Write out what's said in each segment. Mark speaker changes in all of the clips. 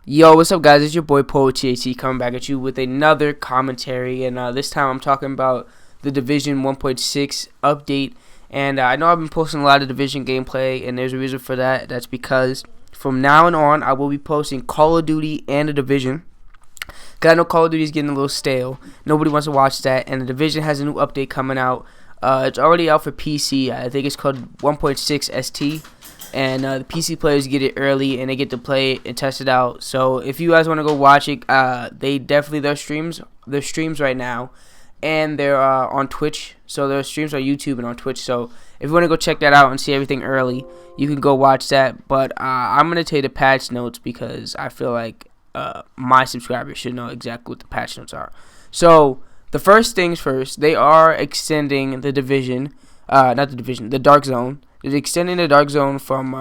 Speaker 1: Yo, what's up, guys? It's your boy Poet THC coming back at you with another commentary, and this time I'm talking about the Division 1.6 update. And I know I've been posting a lot of Division gameplay, and there's a reason for that. That's because from now on, I will be posting Call of Duty and the Division. Because I know Call of Duty is getting a little stale. Nobody wants to watch that, and the Division has a new update coming out. It's already out for PC. I think it's called 1.6 ST. And the PC players get it early, and they get to play it and test it out. So if you guys want to go watch it, their streams right now, and they're on Twitch. So their streams on YouTube and on Twitch. So if you want to go check that out and see everything early, you can go watch that. But I'm gonna tell you the patch notes because I feel like my subscribers should know exactly what the patch notes are. So the first things first, they are extending the Division, the Dark Zone. They're extending the Dark Zone from,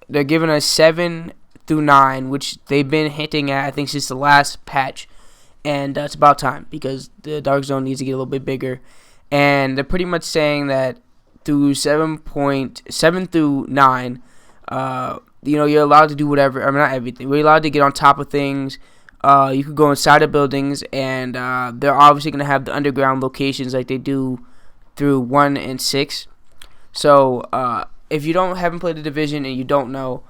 Speaker 1: they're giving us 7 through 9, which they've been hinting at, I think, since the last patch. And it's about time because the Dark Zone needs to get a little bit bigger. And they're pretty much saying that through 7.7 through 9, you're allowed to do whatever. I mean, not everything. We're allowed to get on top of things. You could go inside of buildings, and they're obviously going to have the underground locations like they do through 1 and 6. So, if you haven't played the Division and you don't know,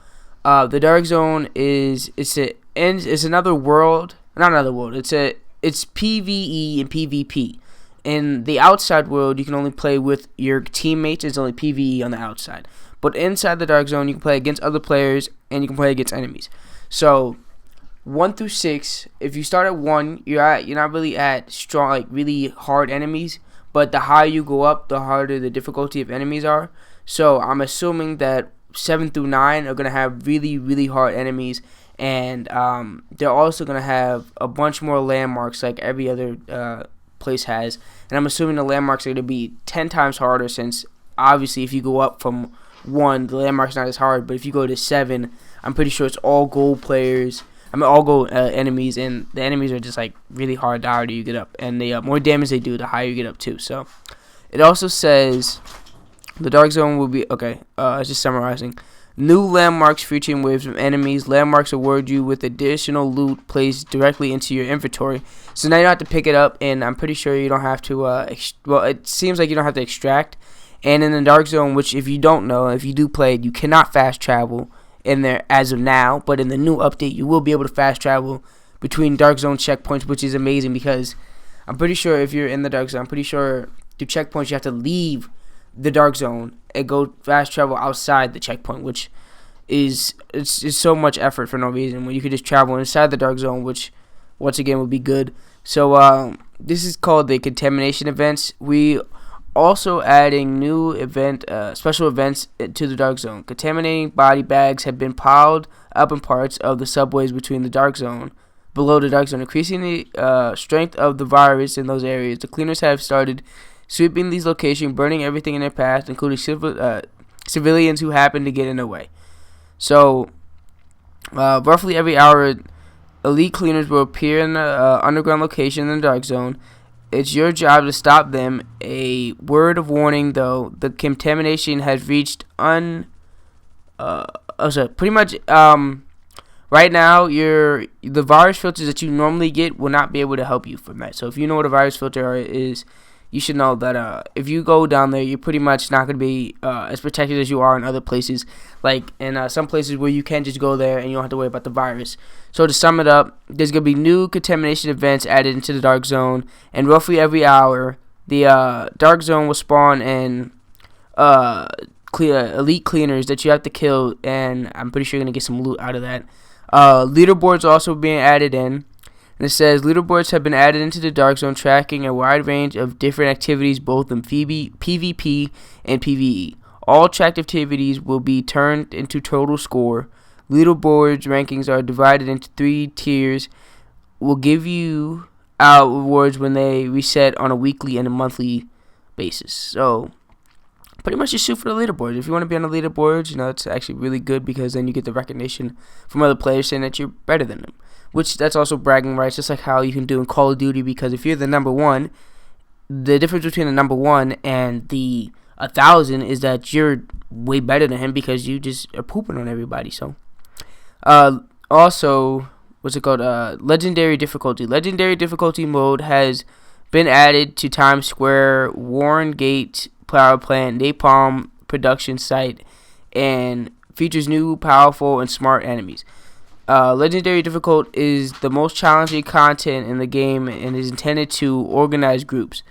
Speaker 1: the Dark Zone it's another world, not another world. It's PvE and PvP. In the outside world, you can only play with your teammates. It's only PvE on the outside. But inside the Dark Zone, you can play against other players and you can play against enemies. So 1 through 6, if you start at 1, you're not really at strong, like really hard enemies. But the higher you go up, the harder the difficulty of enemies are. So I'm assuming that 7 through 9 are going to have really, really hard enemies. And they're also going to have a bunch more landmarks like every other place has. And I'm assuming the landmarks are going to be 10 times harder since, obviously, if you go up from 1, the landmark's not as hard. But if you go to 7, I'm pretty sure it's all gold players. all gold enemies, and the enemies are just like really hard the higher you get up, and the more damage they do, the higher you get up too. So it also says the Dark Zone will be just summarizing. New landmarks featuring waves of enemies. Landmarks award you with additional loot placed directly into your inventory. So now you don't have to pick it up, and I'm pretty sure you don't have to. It seems like you don't have to extract. And in the Dark Zone, which if you don't know, if you do play it, you cannot fast travel in there as of now, but in the new update you will be able to fast travel between Dark Zone checkpoints, which is amazing because I'm pretty sure if you're in the Dark Zone, I'm pretty sure through checkpoints you have to leave the Dark Zone and go fast travel outside the checkpoint, which is so much effort for no reason when you could just travel inside the Dark Zone, which once again would be good. So this is called the Contamination Events. We also adding new special events to the Dark Zone. Contaminating body bags have been piled up in parts of the subways below the Dark Zone, increasing the strength of the virus in those areas. The cleaners have started sweeping these locations, burning everything in their path, including civilians who happen to get in their way. So, roughly every hour, elite cleaners will appear in the underground location in the Dark Zone. It's your job to stop them. A word of warning, though, the contamination has reached pretty much right now the virus filters that you normally get will not be able to help you from that. So if you know what a virus filter is, you should know that if you go down there, you're pretty much not going to be as protected as you are in other places, like in some places where you can just go there and you don't have to worry about the virus. So to sum it up, there's going to be new contamination events added into the Dark Zone, and roughly every hour, the Dark Zone will spawn in elite cleaners that you have to kill, and I'm pretty sure you're going to get some loot out of that. Leaderboards also being added in. And it says, leaderboards have been added into the Dark Zone, tracking a wide range of different activities, both in PvP and PvE. All tracked activities will be turned into total score. Leaderboards rankings are divided into 3 tiers. Will give you out rewards when they reset on a weekly and a monthly basis. So, pretty much just shoot for the leaderboards. If you want to be on the leaderboards, it's actually really good because then you get the recognition from other players saying that you're better than them. Which that's also bragging rights, just like how you can do in Call of Duty, because if you're the number 1, the difference between the number 1 and the 1,000 is that you're way better than him because you just are pooping on everybody. So, also, what's it called? Legendary difficulty. Legendary difficulty mode has been added to Times Square, Warren Gate power plant, Napalm production site, and features new, powerful, and smart enemies. Legendary difficult is the most challenging content in the game and is intended to organize groups.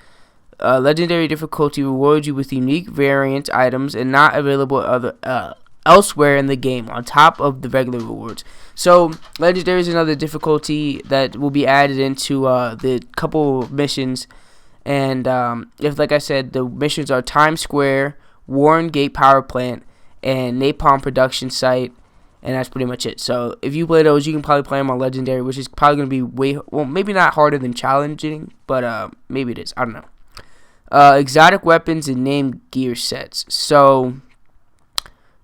Speaker 1: Legendary difficulty rewards you with unique variant items and not available elsewhere in the game on top of the regular rewards. So legendary is another difficulty that will be added into the couple missions. And if, like I said, the missions are Times Square, Warren Gate power plant, and Napalm production site, and that's pretty much it. So if you play those, you can probably play them on legendary, which is probably going to be maybe not harder than challenging, but maybe it is. I don't know. Exotic weapons and named gear sets. So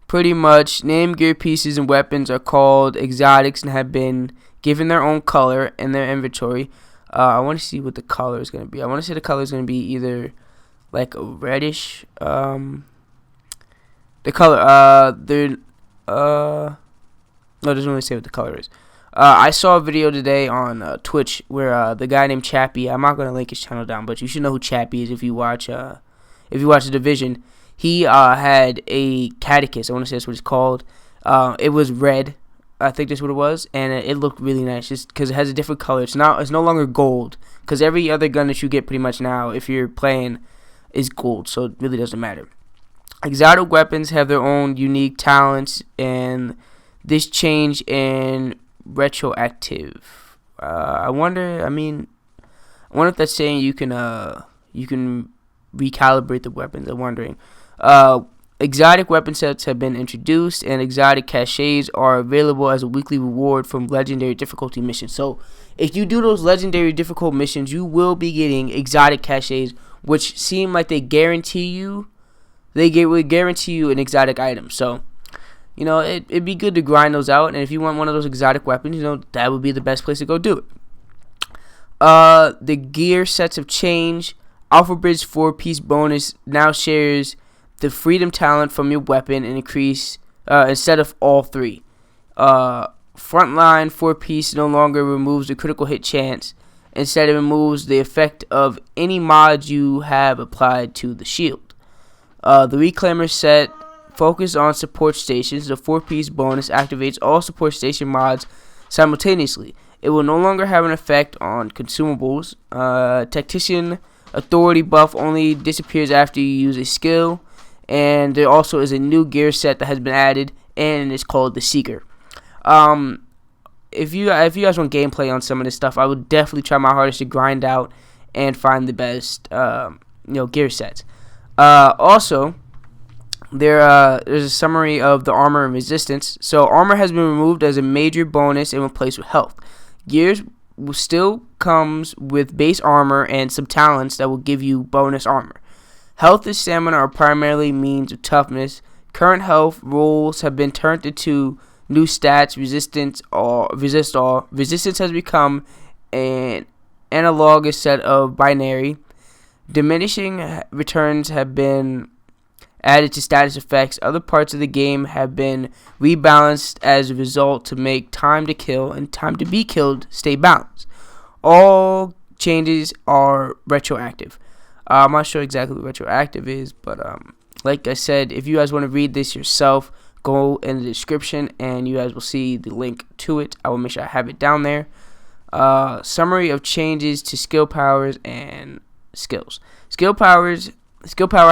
Speaker 1: pretty much named gear pieces and weapons are called exotics and have been given their own color in their inventory. I want to see what the color is going to be. I want to say the color is going to be either like a reddish. The color. No, it doesn't really say what the color is. I saw a video today on Twitch where the guy named Chappie. I'm not going to link his channel down, but you should know who Chappie is if you watch the Division. He had a catechus. I want to say that's what it's called. It was red. I think that's what it was, and it looked really nice just because it has a different color. It's no longer gold, because every other gun that you get pretty much now, if you're playing, is gold, so it really doesn't matter. Exotic weapons have their own unique talents, and this change in retroactive. I wonder if that's saying you can recalibrate the weapons. I'm wondering. Exotic weapon sets have been introduced, and exotic caches are available as a weekly reward from legendary difficulty missions. So if you do those legendary difficult missions, you will be getting exotic caches, which seem like they would guarantee you an exotic item. So it'd be good to grind those out, and if you want one of those exotic weapons, that would be the best place to go do it. The gear sets have changed. Alpha Bridge 4-piece bonus now shares the freedom talent from your weapon and increase instead of all three. Frontline 4-piece no longer removes the critical hit chance. Instead, it removes the effect of any mods you have applied to the shield. The Reclaimer set focus on support stations. The 4-piece bonus activates all support station mods simultaneously. It will no longer have an effect on consumables. Tactician authority buff only disappears after you use a skill. And there also is a new gear set that has been added, and it's called the Seeker. If you guys want gameplay on some of this stuff, I would definitely try my hardest to grind out and find the best gear sets. Also, there's a summary of the armor and resistance. So armor has been removed as a major bonus and replaced with health. Gears still comes with base armor and some talents that will give you bonus armor. Health and stamina are primarily means of toughness. Current health rules have been turned into new stats. Resist all. Resistance has become an analogous set of binary. Diminishing returns have been added to status effects. Other parts of the game have been rebalanced as a result to make time to kill and time to be killed stay balanced. All changes are retroactive. I'm not sure exactly what retroactive is, but like I said, if you guys want to read this yourself, go in the description and you guys will see the link to it. I will make sure I have it down there. Summary of changes to skill powers and skills. Skill power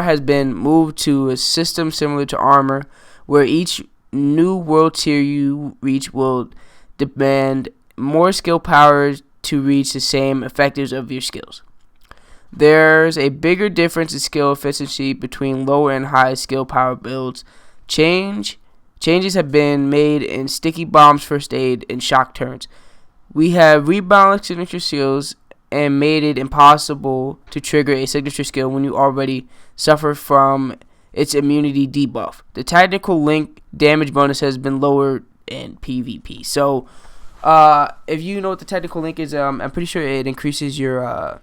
Speaker 1: has been moved to a system similar to armor, where each new world tier you reach will demand more skill powers to reach the same effectives of your skills. There's a bigger difference in skill efficiency between lower and high skill power builds. Changes have been made in sticky bombs, first aid, and shock turns. We have rebalanced signature skills and made it impossible to trigger a signature skill when you already suffer from its immunity debuff. The tactical link damage bonus has been lowered in PvP. So, if you know what the tactical link is, I'm pretty sure it increases your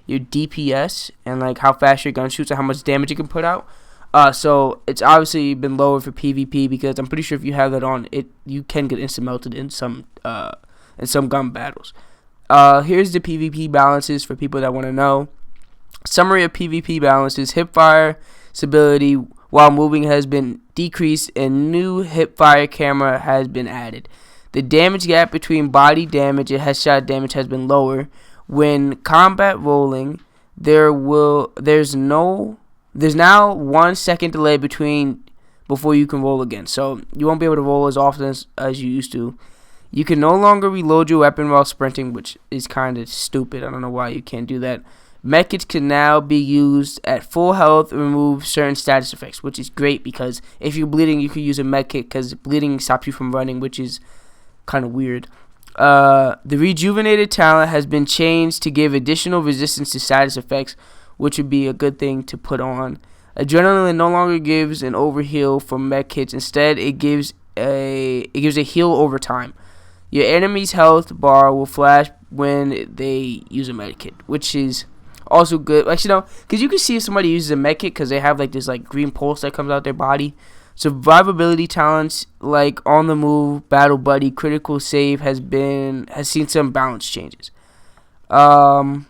Speaker 1: DPS and like how fast your gun shoots and how much damage it can put out. So it's obviously been lowered for PvP because I'm pretty sure if you have that on, you can get instant melted in some and some gun battles. Here's the PvP balances for people that want to know. Summary of PvP balances: hipfire stability while moving has been decreased and new hipfire camera has been added. The damage gap between body damage and headshot damage has been lower. When combat rolling, there's now 1 second delay before you can roll again. So you won't be able to roll as often as you used to. You can no longer reload your weapon while sprinting, which is kind of stupid. I don't know why you can't do that. Medkits can now be used at full health and remove certain status effects, which is great because if you're bleeding, you can use a medkit because bleeding stops you from running, which is kind of weird. The rejuvenated talent has been changed to give additional resistance to status effects, which would be a good thing to put on. Adrenaline no longer gives an overheal from medkits. Instead, it gives a heal over time. Your enemy's health bar will flash when they use a medkit, which is also good. Like, because you can see if somebody uses a medkit because they have like this like green pulse that comes out their body. Survivability talents like on the move, battle buddy, critical save has seen some balance changes. And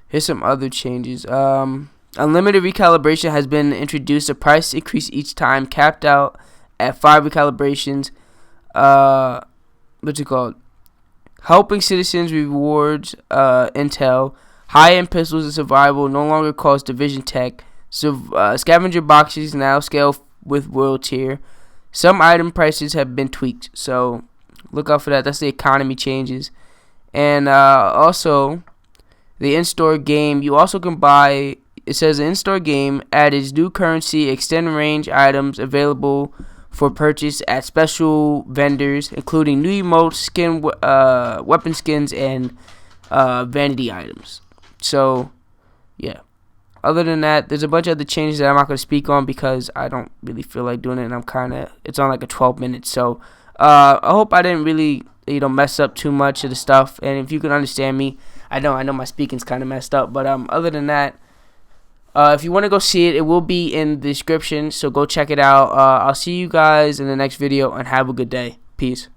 Speaker 1: here's some other changes. Unlimited recalibration has been introduced. The price increase each time, capped out at 5 recalibrations. What's it called? Helping citizens rewards intel. High-end pistols and survival no longer cost division tech. Scavenger boxes now scale with world tier. Some item prices have been tweaked, so look out for that. That's the economy changes. And also, the in-store game, you also can buy, it says the in-store game added new currency, extend range items available for purchase at special vendors, including new emotes, weapon skins, and vanity items. So, yeah. Other than that, there's a bunch of other changes that I'm not going to speak on because I don't really feel like doing it, and it's on like a 12 minutes. So, I hope I didn't really, mess up too much of the stuff. And if you can understand me, I know my speaking's kind of messed up. But other than that, if you want to go see it, it will be in the description. So go check it out. I'll see you guys in the next video, and have a good day. Peace.